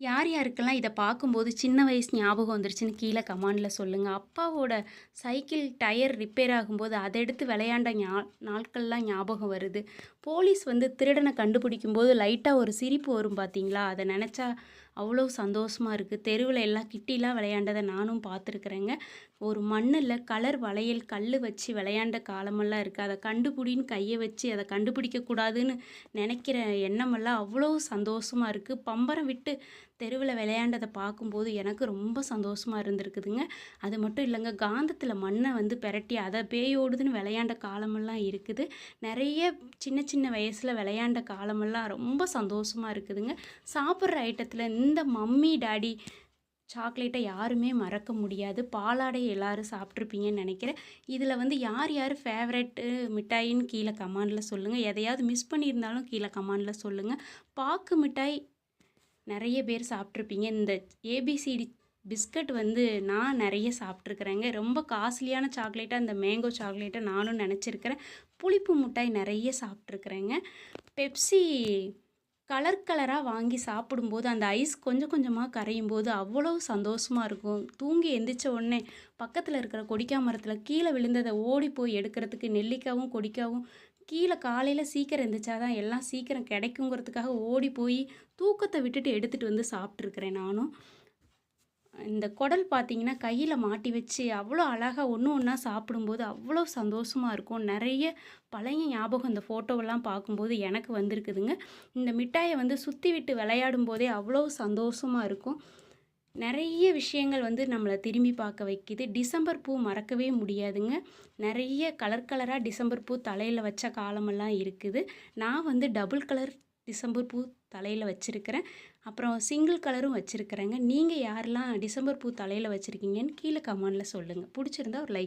யார் யாருக்கெல்லாம் இத பார்க்கும்போது சின்ன வயசு ஞாபகம் வந்துருச்சுன்னு கீழ கமெண்ட்ல சொல்லுங்க. அப்பாவோட சைக்கிள் டயர் ரிப்பேர் ஆகும்போது அத எடுத்து விளையாண்ட நாட்கள்லாம் ஞாபகம் வருது. போலீஸ் வந்து திருடன கண்டுபிடிக்கும்போது லைட்டா ஒரு சிரிப்பு வரும் பார்த்தீங்களா? அத நெனச்சா அவ்வளோ சந்தோஷமா இருக்கு. தெருவுல எல்லாம் கிட்டிலாம் விளையாண்டத நானும் பார்த்துருக்குறேங்க. ஒரு மண்ணுல கலர் வளையல் கல்லு வச்சு விளையாண்ட காலமெல்லாம் இருக்கு. அத கண்டுபுடின்னு கைய வச்சு அத கண்டுபிடிக்க கூடாதுன்னு நெனைக்கிற எண்ணமெல்லாம் அவ்வளோ சந்தோஷமா இருக்கு. பம்பரம் விட்டு தெருவுல விளையாண்டத பார்க்கும்போது எனக்கு ரொம்ப சந்தோஷமா இருந்திருக்குதுங்க. அது மட்டும் இல்லங்க, காந்தத்தில மண்ண வந்து பெரட்டி அத பேய் ஓடுதுன்னு விளையாண்ட காலமெல்லாம் இருக்குது. நெறைய சின்ன சின்ன வயசுல விளையாண்ட காலமெல்லாம் ரொம்ப சந்தோஷமா இருக்குதுங்க. சாப்பிட்ற ஐட்டத்தில இந்த மம்மி, டாடி சாக்லேட்ட யாருமே மறக்க முடியாது. பாலாடை எல்லாரும் சாப்பிட்ருப்பீங்கன்னு நெனைக்கிறேன். இதில வந்து யார் யார் ஃபேவரைட்டு மிட்டாயின்னு கீழ கமெண்ட்ல சொல்லுங்க. எதையாவது மிஸ் பண்ணியிருந்தாலும் கீழ கமெண்ட்ல சொல்லுங்க. பாக்கு மிட்டாய் நெறைய பேர் சாப்பிட்ருப்பீங்க. இந்த ஏபிசிடி பிஸ்கட் வந்து நான் நெறைய சாப்பிட்ருக்கிறேங்க. ரொம்ப காஸ்ட்லியான சாக்லேட்டா இந்த மேங்கோ சாக்லேட்ட நானும் நெனச்சிருக்கிறேன். புளிப்பு மிட்டாய் நெறைய சாப்பிட்ருக்கிறேங்க. பெப்சி கலர் கலரா வாங்கி சாப்பிடும்போது, அந்த ஐஸ் கொஞ்சம் கொஞ்சமா கரையும்போது அவ்வளோ சந்தோஷமா இருக்கும். தூங்கி எந்திரிச்ச உடனே பக்கத்தில இருக்கிற கொடிக்கா மரத்தில கீழ விழுந்தத ஓடி போய் எடுக்கிறதுக்கு நெல்லிக்காவும், கொடிக்காவும் கீழ காலையில சீக்கிரம் எந்திரிச்சா தான் எல்லாம் சீக்கிரம் கிடைக்குங்கிறதுக்காக ஓடி போய் தூக்கத்த விட்டுட்டு எடுத்துட்டு வந்து சாப்பிட்டுருக்கிறேன் நானும். இந்த குடல் பார்த்தீங்கன்னா, கையில மாட்டி வச்சு அவ்வளோ அழகா ஒண்ணு ஒண்ணா சாப்பிடும்போது அவ்வளோ சந்தோஷமா இருக்கும். நெறைய பழைய ஞாபகம் இந்த ஃபோட்டோவெல்லாம் பார்க்கும்போது எனக்கு வந்திருக்குதுங்க. இந்த மிட்டாய வந்து சுத்தி விட்டு விளையாடும்போதே அவ்வளோ சந்தோஷமா இருக்கும். நெறைய விஷயங்கள் வந்து நம்மள திரும்பி பார்க்க வைக்கிது. டிசம்பர் பூ மறக்கவே முடியாதுங்க. நெறைய கலர் கலரா டிசம்பர் பூ தலையில வச்ச காலமெல்லாம் இருக்குது. நான் வந்து டபுள் கலர் டிசம்பர் பூ தலையில வச்சிருக்கிறேன். அப்புறம் சிங்கிள் கலரும் வச்சிருக்கிறேங்க. நீங்க யாரெல்லாம் டிசம்பர் பூ தலையில வச்சிருக்கீங்கன்னு கீழ கமெண்ட்ல சொல்லுங்க. புடிச்சிருந்தா ஒரு லைக்